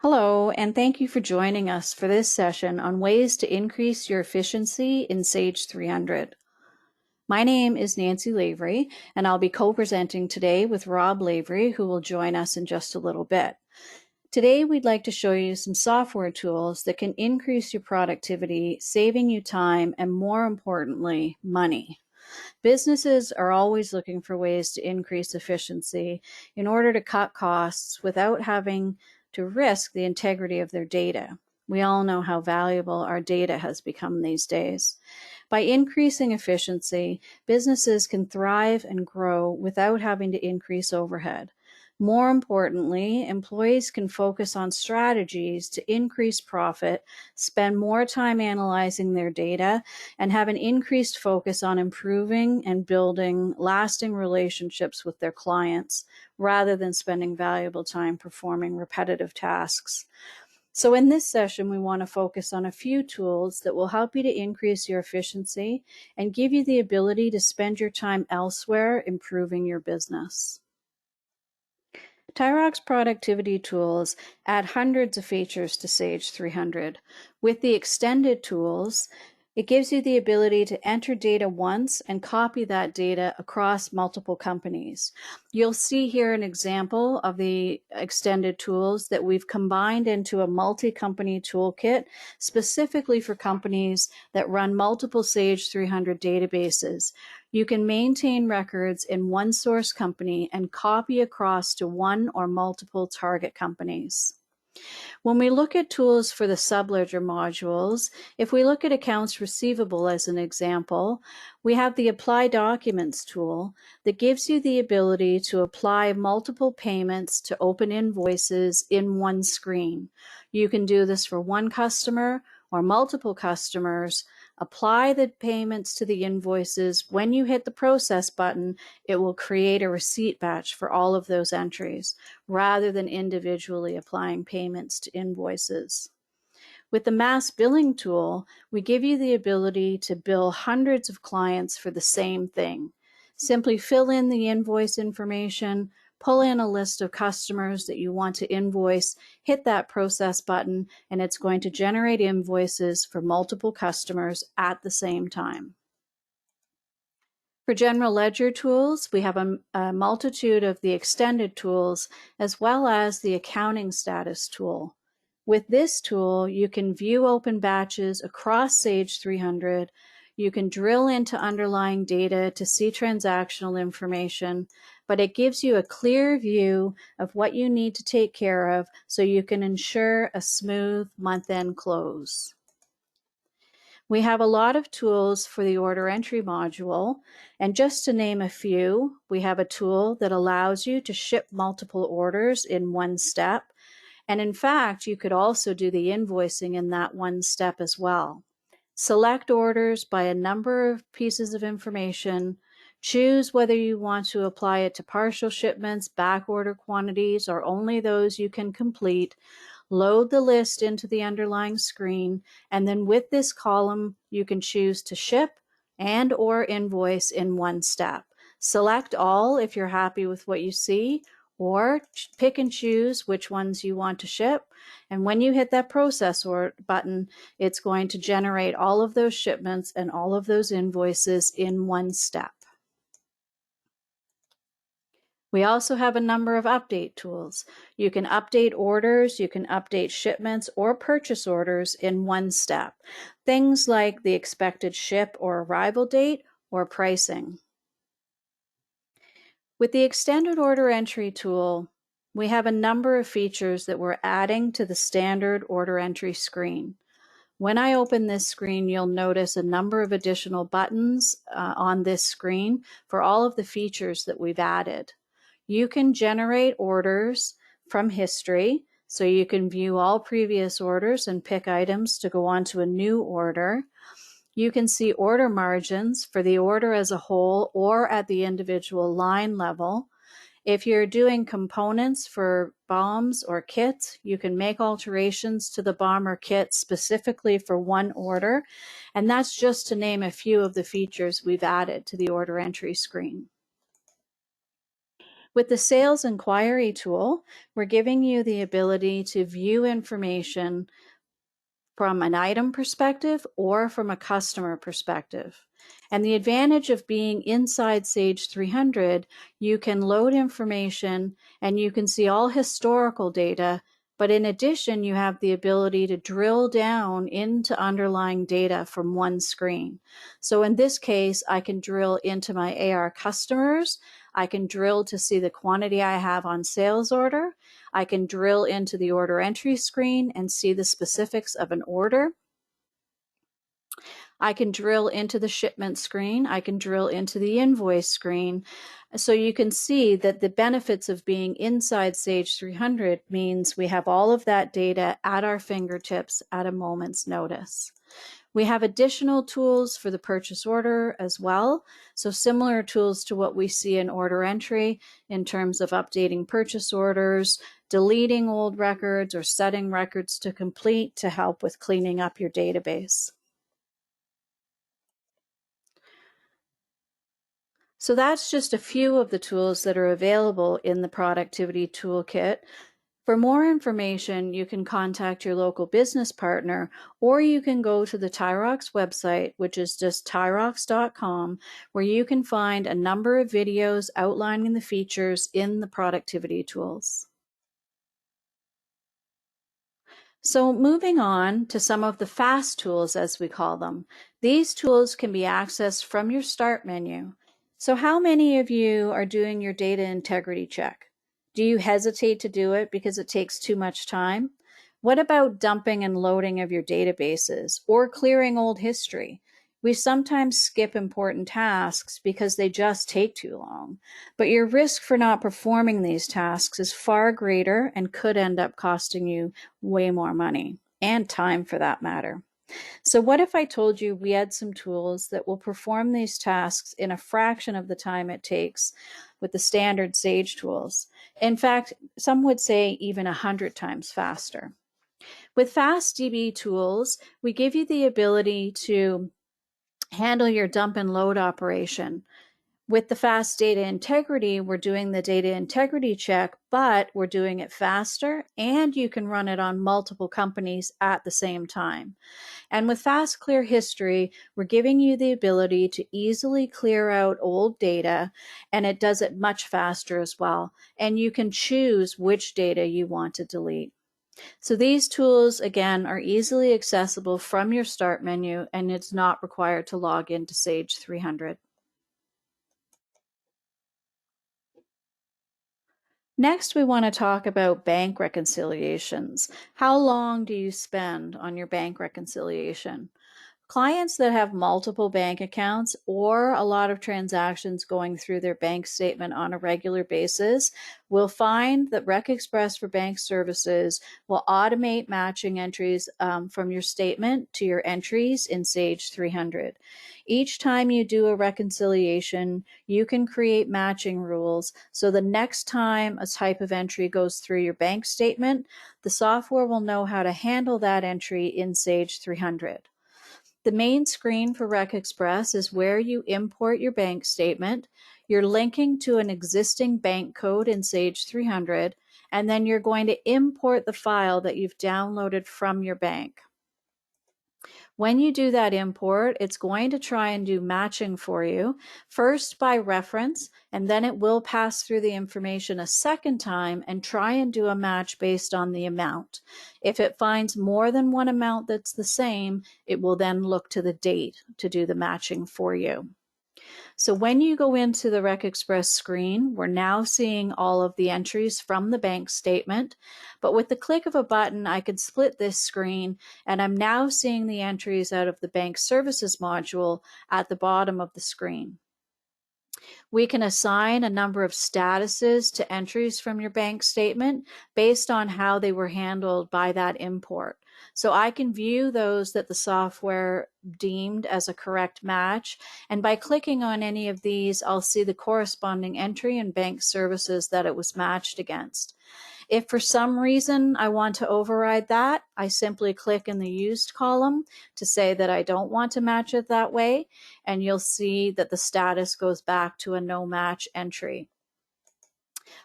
Hello, and thank you for joining us for this session on ways to increase your efficiency in Sage 300. My name is Nancy Lavery, and I'll be co-presenting today with Rob Lavery, who will join us in just a little bit. Today, we'd like to show you some software tools that can increase your productivity, saving you time, and more importantly, money. Businesses are always looking for ways to increase efficiency in order to cut costs without having to risk the integrity of their data. We all know how valuable our data has become these days. By increasing efficiency, businesses can thrive and grow without having to increase overhead. More importantly, employees can focus on strategies to increase profit, spend more time analyzing their data, and have an increased focus on improving and building lasting relationships with their clients, rather than spending valuable time performing repetitive tasks. So in this session, we want to focus on a few tools that will help you to increase your efficiency and give you the ability to spend your time elsewhere improving your business. TaiRox productivity tools add hundreds of features to Sage 300. With the extended tools, it gives you the ability to enter data once and copy that data across multiple companies. You'll see here an example of the extended tools that we've combined into a multi-company toolkit specifically for companies that run multiple Sage 300 databases. You can maintain records in one source company and copy across to one or multiple target companies. When we look at tools for the subledger modules, if we look at accounts receivable as an example, we have the Apply Documents tool that gives you the ability to apply multiple payments to open invoices in one screen. You can do this for one customer or multiple customers. Apply the payments to the invoices. When you hit the process button, it will create a receipt batch for all of those entries, rather than individually applying payments to invoices. With the mass billing tool, we give you the ability to bill hundreds of clients for the same thing. Simply fill in the invoice information, pull in a list of customers that you want to invoice, hit that process button, and it's going to generate invoices for multiple customers at the same time. For general ledger tools, we have a multitude of the extended tools as well as the accounting status tool. With this tool, you can view open batches across Sage 300. You can drill into underlying data to see transactional information, but it gives you a clear view of what you need to take care of so you can ensure a smooth month-end close. We have a lot of tools for the order entry module, and just to name a few, we have a tool that allows you to ship multiple orders in one step, and in fact, you could also do the invoicing in that one step as well. Select orders by a number of pieces of information, choose whether you want to apply it to partial shipments, back order quantities, or only those you can complete. Load the list into the underlying screen, and then with this column, you can choose to ship and or invoice in one step. Select all if you're happy with what you see, or pick and choose which ones you want to ship. And when you hit that process button, it's going to generate all of those shipments and all of those invoices in one step. We also have a number of update tools. You can update orders, you can update shipments or purchase orders in one step. Things like the expected ship or arrival date or pricing. With the extended order entry tool, we have a number of features that we're adding to the standard order entry screen. When I open this screen, you'll notice a number of additional buttons on this screen for all of the features that we've added. You can generate orders from history, so you can view all previous orders and pick items to go on to a new order. You can see order margins for the order as a whole or at the individual line level. If you're doing components for bombs or kits, you can make alterations to the bomb or kit specifically for one order. And that's just to name a few of the features we've added to the order entry screen. With the sales inquiry tool, we're giving you the ability to view information from an item perspective or from a customer perspective. And the advantage of being inside Sage 300, you can load information and you can see all historical data, but in addition, you have the ability to drill down into underlying data from one screen. So in this case, I can drill into my AR customers. I can drill to see the quantity I have on sales order. I can drill into the order entry screen and see the specifics of an order. I can drill into the shipment screen. I can drill into the invoice screen. So you can see that the benefits of being inside Sage 300 means we have all of that data at our fingertips at a moment's notice. We have additional tools for the purchase order as well. So similar tools to what we see in order entry in terms of updating purchase orders, deleting old records, or setting records to complete to help with cleaning up your database. So that's just a few of the tools that are available in the Productivity Toolkit. For more information, you can contact your local business partner, or you can go to the TaiRox website, which is just TaiRox.com, where you can find a number of videos outlining the features in the productivity tools. So moving on to some of the fast tools, as we call them. These tools can be accessed from your start menu. So how many of you are doing your data integrity check? Do you hesitate to do it because it takes too much time? What about dumping and loading of your databases or clearing old history? We sometimes skip important tasks because they just take too long, but your risk for not performing these tasks is far greater and could end up costing you way more money and time for that matter. So what if I told you we had some tools that will perform these tasks in a fraction of the time it takes with the standard Sage tools? In fact, some would say even 100 times faster. With FastDB tools, we give you the ability to handle your dump and load operation. With the fast data integrity, we're doing the data integrity check, but we're doing it faster, and you can run it on multiple companies at the same time. And with Fast Clear History, we're giving you the ability to easily clear out old data, and it does it much faster as well. And you can choose which data you want to delete. So these tools, again, are easily accessible from your start menu, and it's not required to log into Sage 300. Next, we want to talk about bank reconciliations. How long do you spend on your bank reconciliation? Clients that have multiple bank accounts or a lot of transactions going through their bank statement on a regular basis will find that RecXpress for Bank Services will automate matching entries from your statement to your entries in Sage 300. Each time you do a reconciliation, you can create matching rules. So the next time a type of entry goes through your bank statement, the software will know how to handle that entry in Sage 300. The main screen for RecXpress is where you import your bank statement. You're linking to an existing bank code in Sage 300, and then you're going to import the file that you've downloaded from your bank. When you do that import, it's going to try and do matching for you, first by reference, and then it will pass through the information a second time and try and do a match based on the amount. If it finds more than one amount that's the same, it will then look to the date to do the matching for you. So when you go into the RecXpress screen, we're now seeing all of the entries from the bank statement. But with the click of a button, I can split this screen, and I'm now seeing the entries out of the bank services module at the bottom of the screen. We can assign a number of statuses to entries from your bank statement based on how they were handled by that import. So I can view those that the software deemed as a correct match. And by clicking on any of these, I'll see the corresponding entry in bank services that it was matched against. If for some reason I want to override that, I simply click in the used column to say that I don't want to match it that way, and you'll see that the status goes back to a no match entry.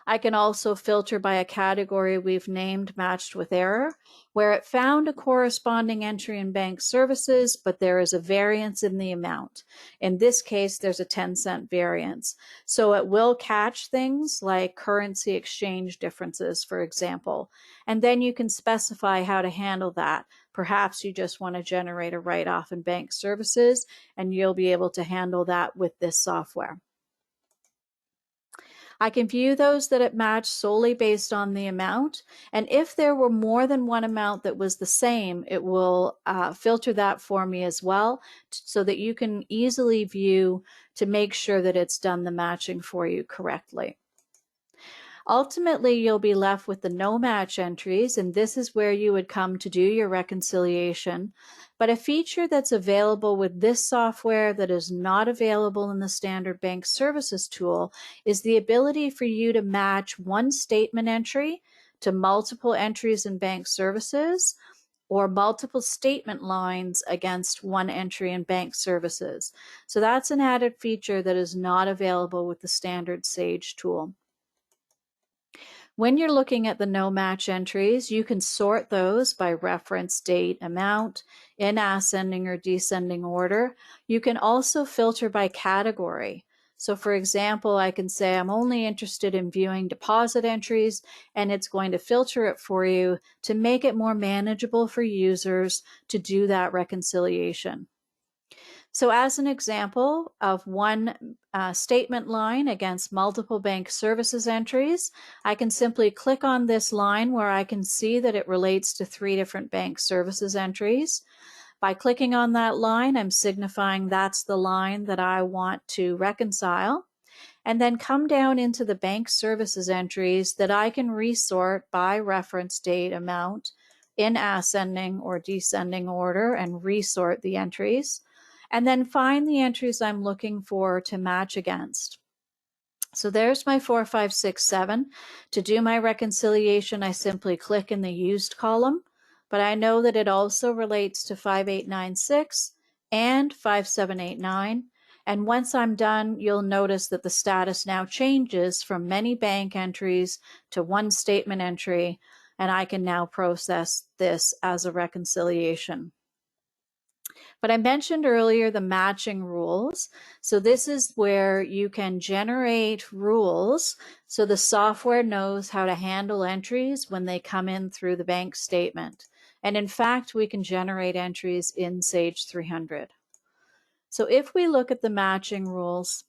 I can also filter by a category we've named matched with error, where it found a corresponding entry in bank services, but there is a variance in the amount. In this case, there's a 10-cent variance. So it will catch things like currency exchange differences, for example, and then you can specify how to handle that. Perhaps you just want to generate a write-off in bank services, and you'll be able to handle that with this software. I can view those that it matched solely based on the amount. And if there were more than one amount that was the same, it will filter that for me as well, so that you can easily view to make sure that it's done the matching for you correctly. Ultimately, you'll be left with the no match entries, and this is where you would come to do your reconciliation. But a feature that's available with this software that is not available in the standard bank services tool is the ability for you to match one statement entry to multiple entries in bank services, or multiple statement lines against one entry in bank services. So that's an added feature that is not available with the standard Sage tool. When you're looking at the no match entries, you can sort those by reference, date, amount, in ascending or descending order. You can also filter by category. So for example, I can say I'm only interested in viewing deposit entries, and it's going to filter it for you to make it more manageable for users to do that reconciliation. So as an example of one statement line against multiple bank services entries, I can simply click on this line where I can see that it relates to 3 different bank services entries. By clicking on that line, I'm signifying that's the line that I want to reconcile, and then come down into the bank services entries that I can resort by reference, date, amount, in ascending or descending order, and resort the entries, and then find the entries I'm looking for to match against. So there's my 4, 5, 6, 7. To do my reconciliation, I simply click in the used column, but I know that it also relates to 5896 and 5789. And once I'm done, you'll notice that the status now changes from many bank entries to one statement entry, and I can now process this as a reconciliation. But I mentioned earlier the matching rules. So this is where you can generate rules so the software knows how to handle entries when they come in through the bank statement. And in fact, we can generate entries in Sage 300. So if we look at the matching rules,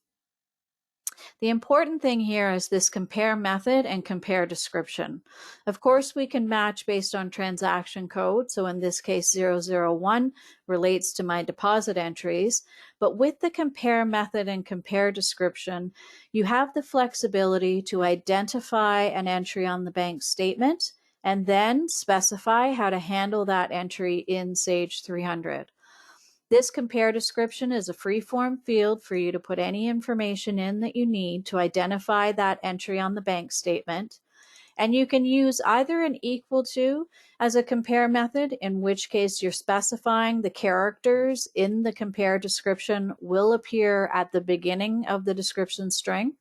the important thing here is this compare method and compare description. Of course, we can match based on transaction code. So in this case, 001 relates to my deposit entries. But with the compare method and compare description, you have the flexibility to identify an entry on the bank statement and then specify how to handle that entry in Sage 300. This compare description is a free-form field for you to put any information in that you need to identify that entry on the bank statement. And you can use either an equal to as a compare method, in which case you're specifying the characters in the compare description will appear at the beginning of the description string.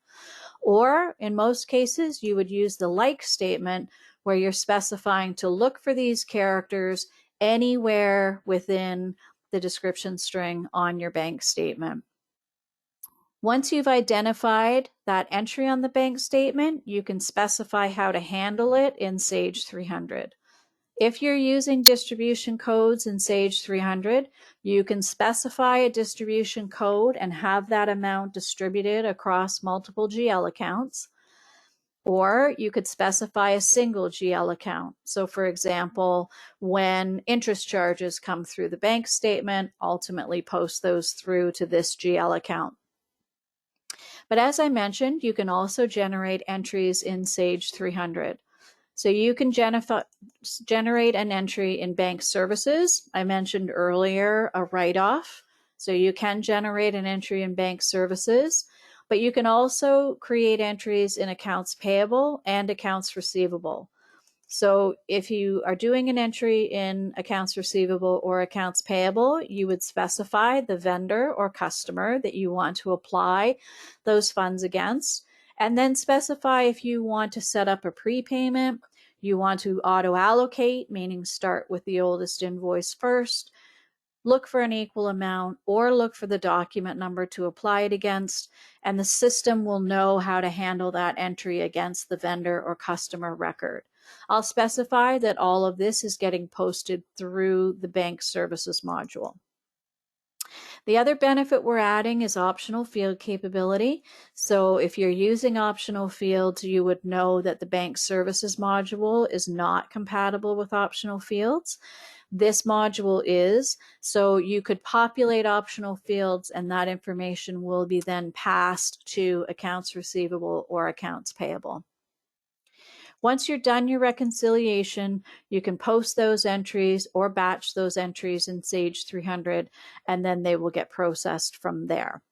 Or in most cases, you would use the like statement where you're specifying to look for these characters anywhere within the description string on your bank statement. Once you've identified that entry on the bank statement, you can specify how to handle it in Sage 300. If you're using distribution codes in Sage 300, you can specify a distribution code and have that amount distributed across multiple GL accounts. Or you could specify a single GL account. So for example, when interest charges come through the bank statement, ultimately post those through to this GL account. But as I mentioned, you can also generate entries in Sage 300. So you can generate an entry in bank services. I mentioned earlier a write-off. So you can generate an entry in bank services, but you can also create entries in accounts payable and accounts receivable. So if you are doing an entry in accounts receivable or accounts payable, you would specify the vendor or customer that you want to apply those funds against. And then specify if you want to set up a prepayment, you want to auto allocate, meaning start with the oldest invoice first, look for an equal amount, or look for the document number to apply it against, and the system will know how to handle that entry against the vendor or customer record. I'll specify that all of this is getting posted through the bank services module. The other benefit we're adding is optional field capability. So if you're using optional fields, you would know that the bank services module is not compatible with optional fields. This module is, so you could populate optional fields and that information will be then passed to accounts receivable or accounts payable. Once you're done your reconciliation, you can post those entries or batch those entries in Sage 300, and then they will get processed from there.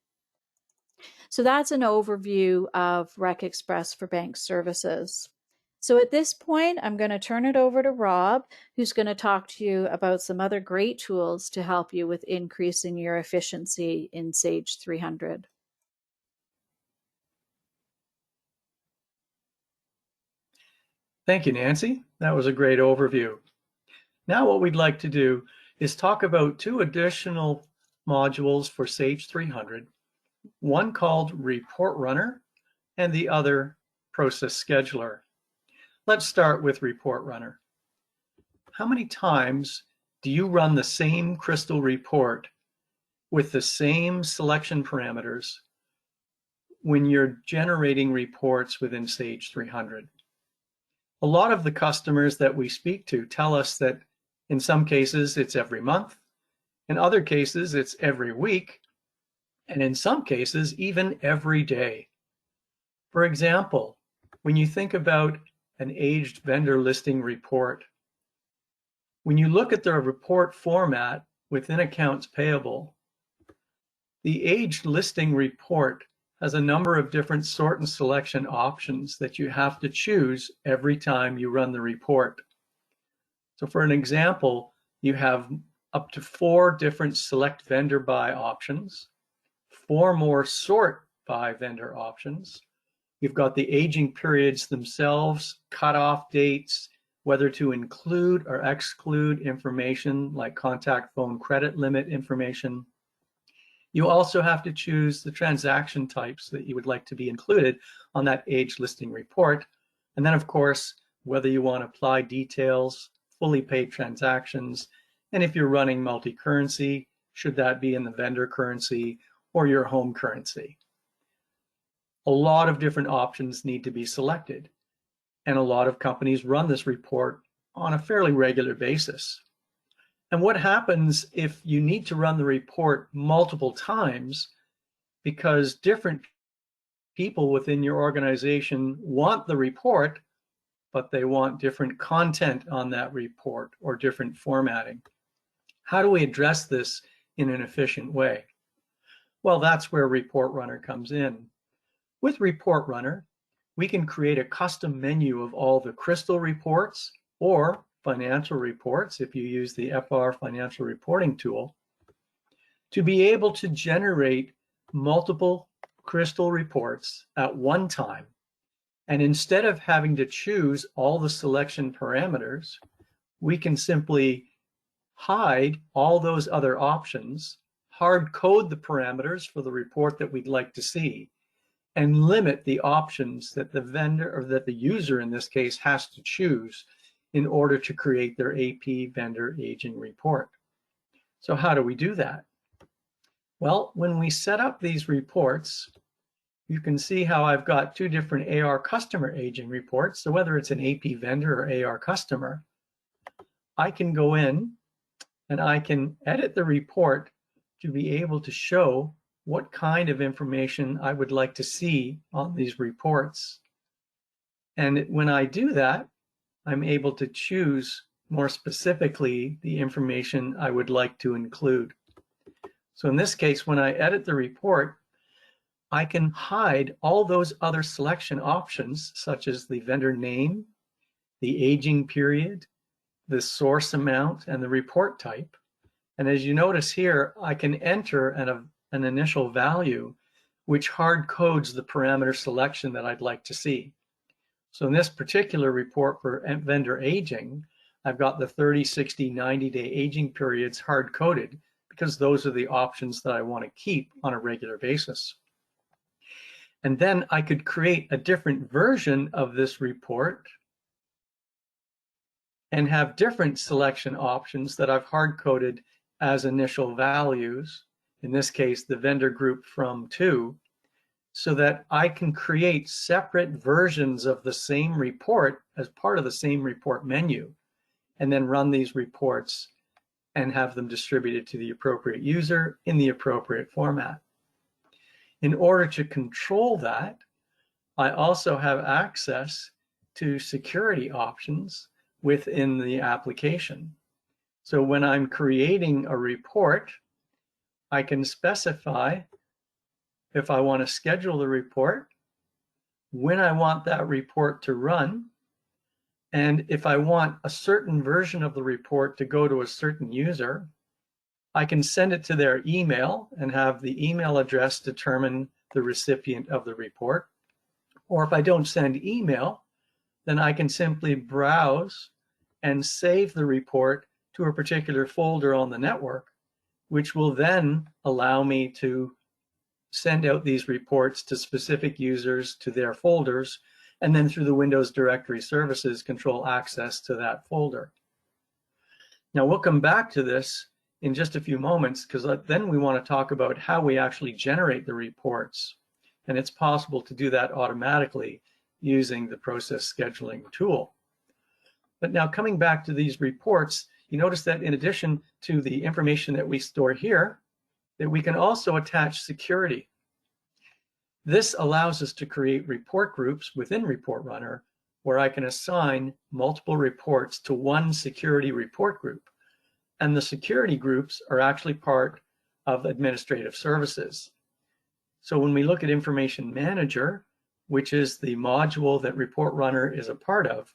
So that's an overview of RecXpress for bank services. So at this point, I'm going to turn it over to Rob, who's going to talk to you about some other great tools to help you with increasing your efficiency in Sage 300. Thank you, Nancy. That was a great overview. Now what we'd like to do is talk about two additional modules for Sage 300, one called Report Runner and the other Process Scheduler. Let's start with Report Runner. How many times do you run the same crystal report with the same selection parameters when you're generating reports within Sage 300? A lot of the customers that we speak to tell us that in some cases it's every month, in other cases it's every week, and in some cases even every day. For example, when you think about an aged vendor listing report, when you look at the report format within accounts payable, the aged listing report has a number of different sort and selection options that you have to choose every time you run the report. So for an example, you have up to 4 different select vendor by options, 4 more sort by vendor options. You've got the aging periods themselves, cutoff dates, whether to include or exclude information like contact phone credit limit information. You also have to choose the transaction types that you would like to be included on that age listing report. And then of course, whether you want to apply details, fully paid transactions, and if you're running multi-currency, should that be in the vendor currency or your home currency? A lot of different options need to be selected. And a lot of companies run this report on a fairly regular basis. And what happens if you need to run the report multiple times because different people within your organization want the report, but they want different content on that report or different formatting? How do we address this in an efficient way? Well, that's where Report Runner comes in. With Report Runner, we can create a custom menu of all the crystal reports or financial reports if you use the FR financial reporting tool to be able to generate multiple crystal reports at one time. And instead of having to choose all the selection parameters, we can simply hide all those other options, hard code the parameters for the report that we'd like to see, and limit the options that the vendor, or that the user in this case, has to choose in order to create their AP vendor aging report. So how do we do that? Well, when we set up these reports, you can see how I've got 2 different AR customer aging reports. So whether it's an AP vendor or AR customer, I can go in and I can edit the report to be able to show what kind of information I would like to see on these reports. And when I do that, I'm able to choose more specifically the information I would like to include. So in this case, when I edit the report, I can hide all those other selection options, such as the vendor name, the aging period, the source amount, and the report type. And as you notice here, I can enter an initial value which hard codes the parameter selection that I'd like to see. So in this particular report for vendor aging, I've got the 30, 60, 90-day aging periods hard coded because those are the options that I want to keep on a regular basis. And then I could create a different version of this report and have different selection options that I've hard coded as initial values, in this case, the vendor group from to, so that I can create separate versions of the same report as part of the same report menu, and then run these reports and have them distributed to the appropriate user in the appropriate format. In order to control that, I also have access to security options within the application. So when I'm creating a report, I can specify if I want to schedule the report, when I want that report to run, and if I want a certain version of the report to go to a certain user, I can send it to their email and have the email address determine the recipient of the report. Or if I don't send email, then I can simply browse and save the report to a particular folder on the network, which will then allow me to send out these reports to specific users to their folders, and then through the Windows directory services control access to that folder. Now we'll come back to this in just a few moments, because then we want to talk about how we actually generate the reports. And it's possible to do that automatically using the process scheduling tool. But now coming back to these reports, you notice that in addition to the information that we store here, that we can also attach security. This allows us to create report groups within Report Runner where I can assign multiple reports to one security report group. And the security groups are actually part of administrative services. So when we look at Information Manager, which is the module that Report Runner is a part of,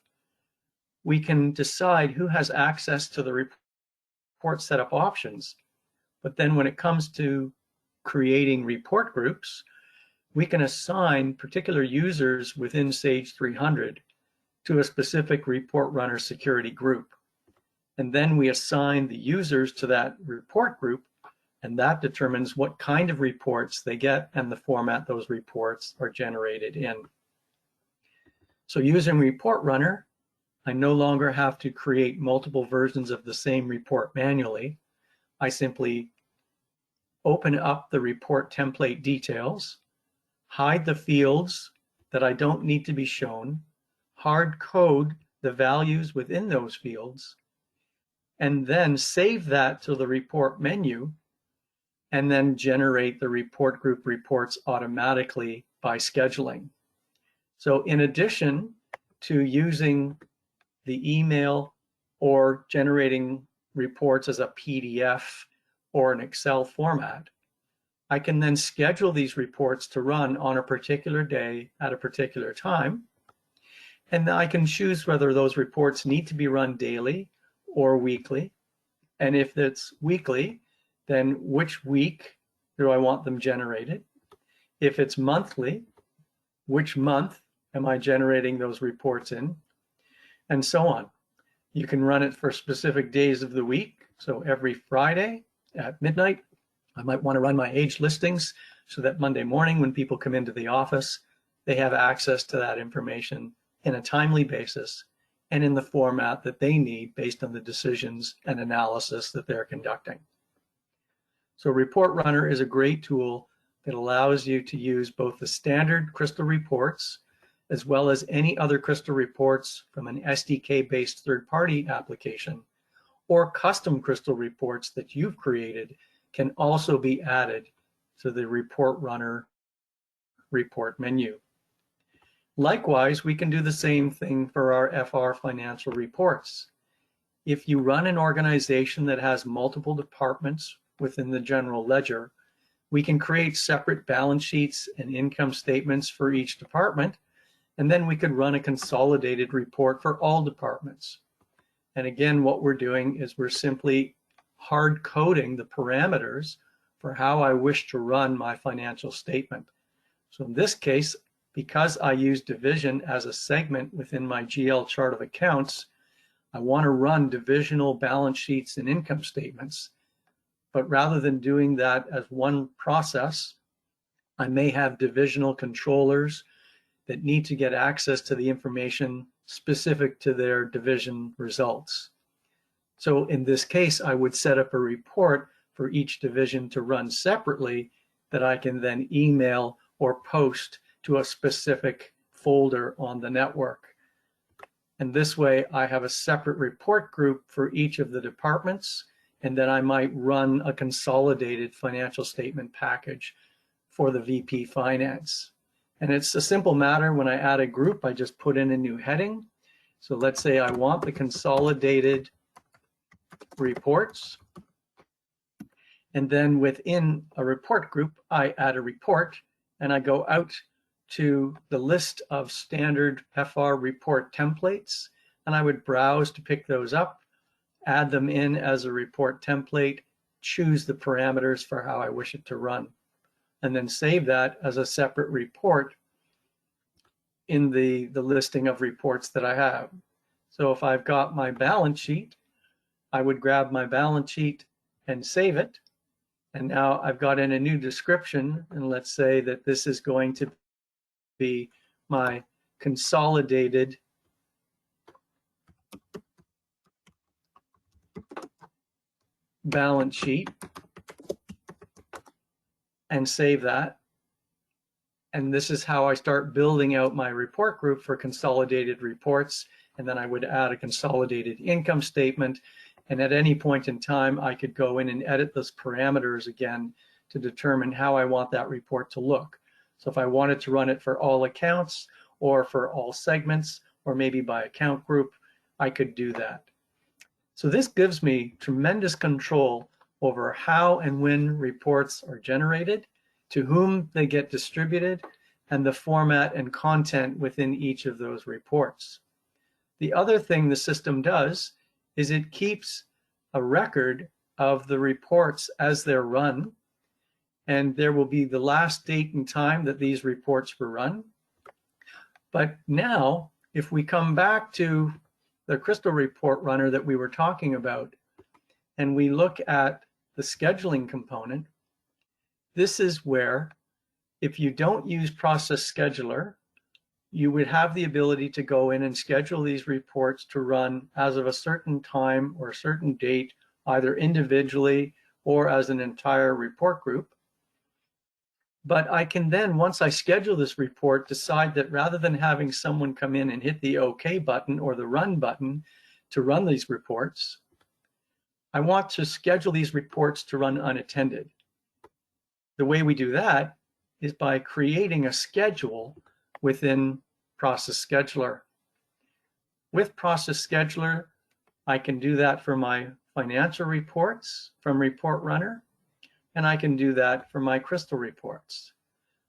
we can decide who has access to the report setup options. But then when it comes to creating report groups, we can assign particular users within Sage 300 to a specific Report Runner security group. And then we assign the users to that report group, and that determines what kind of reports they get and the format those reports are generated in. So using Report Runner, I no longer have to create multiple versions of the same report manually. I simply open up the report template details, hide the fields that I don't need to be shown, hard code the values within those fields, and then save that to the report menu, and then generate the report group reports automatically by scheduling. So in addition to using the email or generating reports as a PDF or an Excel format, I can then schedule these reports to run on a particular day at a particular time. And I can choose whether those reports need to be run daily or weekly. And if it's weekly, then which week do I want them generated? If it's monthly, which month am I generating those reports in? And so on. You can run it for specific days of the week. So every Friday at midnight, I might want to run my age listings so that Monday morning when people come into the office, they have access to that information in a timely basis and in the format that they need based on the decisions and analysis that they're conducting. So Report Runner is a great tool that allows you to use both the standard Crystal reports as well as any other Crystal reports from an SDK-based third-party application, or custom Crystal reports that you've created can also be added to the Report Runner report menu. Likewise, we can do the same thing for our FR financial reports. If you run an organization that has multiple departments within the general ledger, we can create separate balance sheets and income statements for each department, and then we could run a consolidated report for all departments. And again, what we're doing is we're simply hard coding the parameters for how I wish to run my financial statement. So in this case, because I use division as a segment within my GL chart of accounts, I want to run divisional balance sheets and income statements. But rather than doing that as one process, I may have divisional controllers that need to get access to the information specific to their division results. So in this case, I would set up a report for each division to run separately that I can then email or post to a specific folder on the network. And this way I have a separate report group for each of the departments, and then I might run a consolidated financial statement package for the VP Finance. And it's a simple matter. When I add a group, I just put in a new heading. So let's say I want the consolidated reports. And then within a report group, I add a report and I go out to the list of standard FR report templates, and I would browse to pick those up, add them in as a report template, choose the parameters for how I wish it to run, and then save that as a separate report in the listing of reports that I have. So if I've got my balance sheet, I would grab my balance sheet and save it. And now I've got in a new description, and let's say that this is going to be my consolidated balance sheet, and save that. And this is how I start building out my report group for consolidated reports. And then I would add a consolidated income statement. And at any point in time, I could go in and edit those parameters again to determine how I want that report to look. So if I wanted to run it for all accounts or for all segments, or maybe by account group, I could do that. So this gives me tremendous control over how and when reports are generated, to whom they get distributed, and the format and content within each of those reports. The other thing the system does is it keeps a record of the reports as they're run, and there will be the last date and time that these reports were run. But now, if we come back to the Crystal Report Runner that we were talking about, and we look at the scheduling component, this is where, if you don't use Process Scheduler, you would have the ability to go in and schedule these reports to run as of a certain time or a certain date, either individually or as an entire report group. But I can then, once I schedule this report, decide that rather than having someone come in and hit the OK button or the Run button to run these reports, I want to schedule these reports to run unattended. The way we do that is by creating a schedule within Process Scheduler. With Process Scheduler, I can do that for my financial reports from Report Runner, and I can do that for my Crystal reports.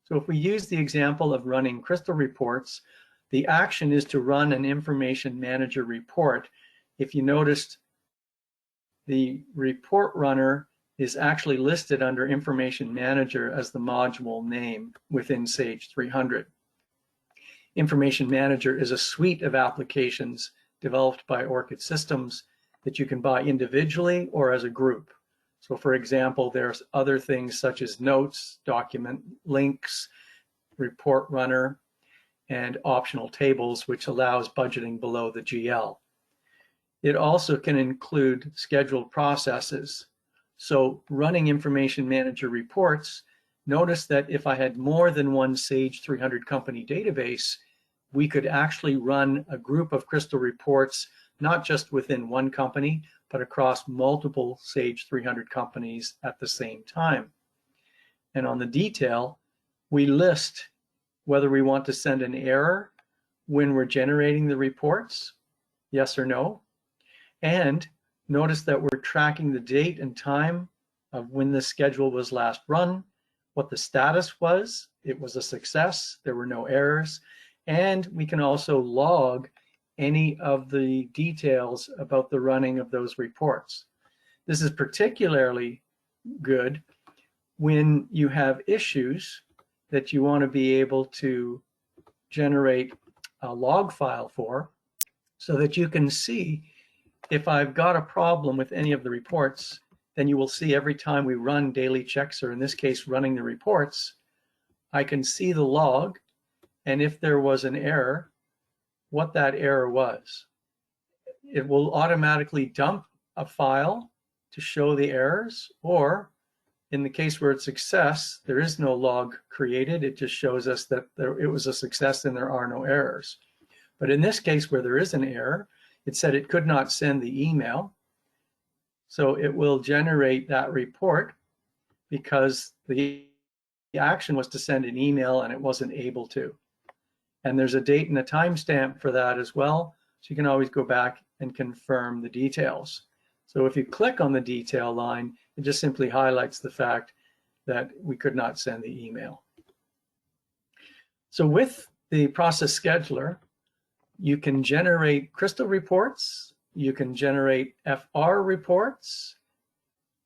So if we use the example of running Crystal reports, the action is to run an Information Manager report. If you noticed, the Report Runner is actually listed under Information Manager as the module name within Sage 300. Information Manager is a suite of applications developed by Orchid Systems that you can buy individually or as a group. So for example, there's other things such as notes, document links, report runner, and optional tables, which allows budgeting below the GL. It also can include scheduled processes. So running Information Manager reports, notice that if I had more than one Sage 300 company database, we could actually run a group of Crystal reports, not just within one company, but across multiple Sage 300 companies at the same time. And on the detail, we list whether we want to send an error when we're generating the reports, yes or no. And notice that we're tracking the date and time of when the schedule was last run, what the status was. It was a success, there were no errors. And we can also log any of the details about the running of those reports. This is particularly good when you have issues that you want to be able to generate a log file for, so that you can see if I've got a problem with any of the reports. Then you will see every time we run daily checks, or in this case, running the reports, I can see the log, and if there was an error, what that error was. It will automatically dump a file to show the errors, or in the case where it's success, there is no log created. It just shows us that it was a success and there are no errors. But in this case where there is an error, it said it could not send the email. So it will generate that report because the action was to send an email and it wasn't able to. And there's a date and a timestamp for that as well. So you can always go back and confirm the details. So if you click on the detail line, it just simply highlights the fact that we could not send the email. So with the process scheduler, you can generate crystal reports, you can generate FR reports,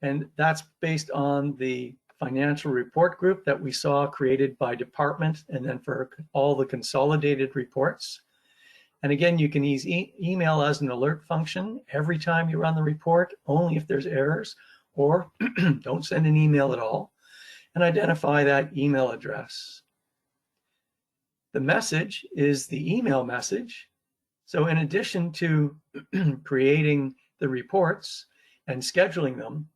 and that's based on the financial report group that we saw created by department, and then for all the consolidated reports. And again, you can use email as an alert function every time you run the report, only if there's errors, or don't send an email at all, and identify that email address. The message is the email message. So in addition to creating the reports and scheduling them,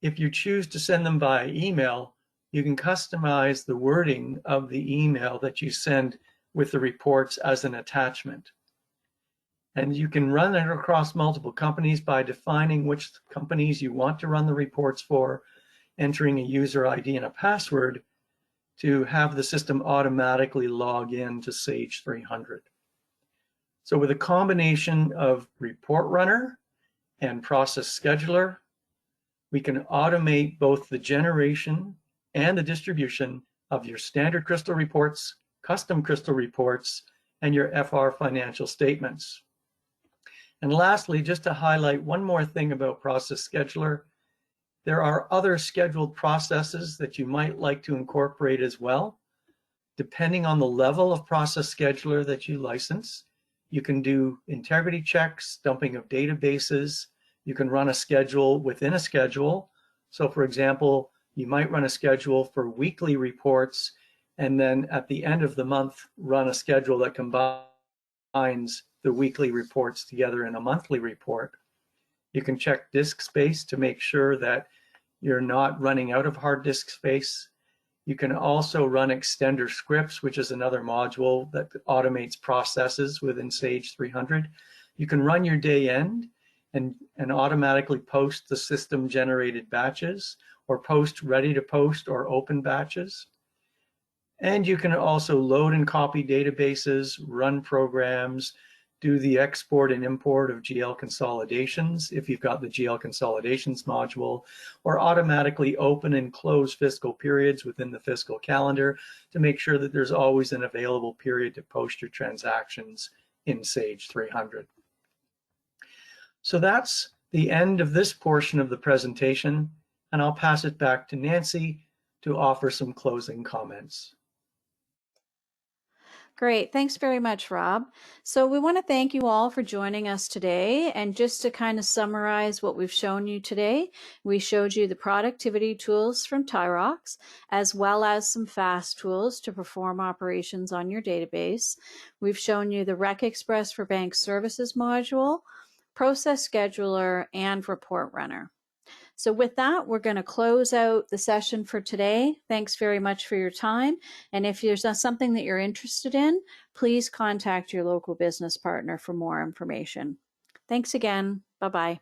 if you choose to send them by email, you can customize the wording of the email that you send with the reports as an attachment. And you can run it across multiple companies by defining which companies you want to run the reports for, entering a user ID and a password to have the system automatically log in to Sage 300. So with a combination of report runner and process scheduler, we can automate both the generation and the distribution of your standard crystal reports, custom crystal reports, and your FR financial statements. And lastly, just to highlight one more thing about Process Scheduler, there are other scheduled processes that you might like to incorporate as well. Depending on the level of Process Scheduler that you license, you can do integrity checks, dumping of databases. You can run a schedule within a schedule. So for example, you might run a schedule for weekly reports, and then at the end of the month, run a schedule that combines the weekly reports together in a monthly report. You can check disk space to make sure that you're not running out of hard disk space. You can also run extender scripts, which is another module that automates processes within Sage 300. You can run your day end and automatically post the system generated batches, or post ready to post or open batches. And you can also load and copy databases, run programs, do the export and import of GL consolidations if you've got the GL consolidations module, or automatically open and close fiscal periods within the fiscal calendar to make sure that there's always an available period to post your transactions in Sage 300. So that's the end of this portion of the presentation, and I'll pass it back to Nancy to offer some closing comments. Great. Thanks very much, Rob. So we want to thank you all for joining us today. And just to kind of summarize what we've shown you today, we showed you the productivity tools from TaiRox, as well as some fast tools to perform operations on your database. We've shown you the RecXpress for Bank Services module, Process Scheduler, and Report Runner. So with that, we're going to close out the session for today. Thanks very much for your time. And if there's something that you're interested in, please contact your local business partner for more information. Thanks again. Bye-bye.